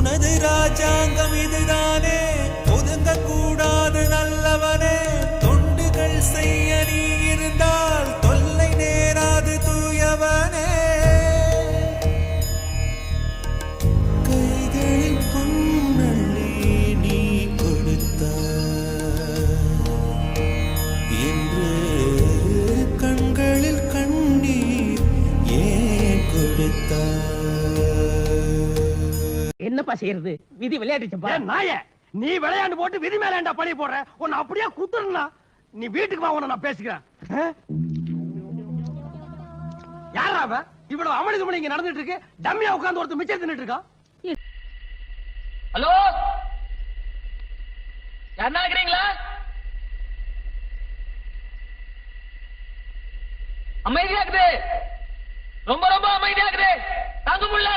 உனது ராஜாங்கம் இதுதானே, ஒதுங்க கூடாது நல்லவனே. தொண்டுகள் செய்ய நீ இருந்தால் தொல்லை நேராது தூயவனே. கைகளில் பொன்னள்ளி நீ கொடுத்த என்று கண்களில் கண்ணீர் ஏன் கொடுத்த? என்னப்பா செய்யறது, விதி விளையாட்டுச்சப்பா. நாய, நீ விளையாண்டு போட்டு விதி மேலேண்டா பழி போடுற. உன்னை அப்படியே குத்துறா. நீ வீட்டுக்கு வா, உன்னை நான் பேசிக்கிறேன். யாரா அவ? இவ்வளவு அமளி துமளி இங்க நடந்துட்டு இருக்கு. டம்மியா உட்கார்ந்து ஒருத்தர் மிச்சம் தின்னுட்டு இருக்கான். ஹலோ, யாரா இருக்கிறீங்களா? அமைதியா இருக்குது, ரொம்ப ரொம்ப அமைதியா இருக்குது, தாங்க முடியல.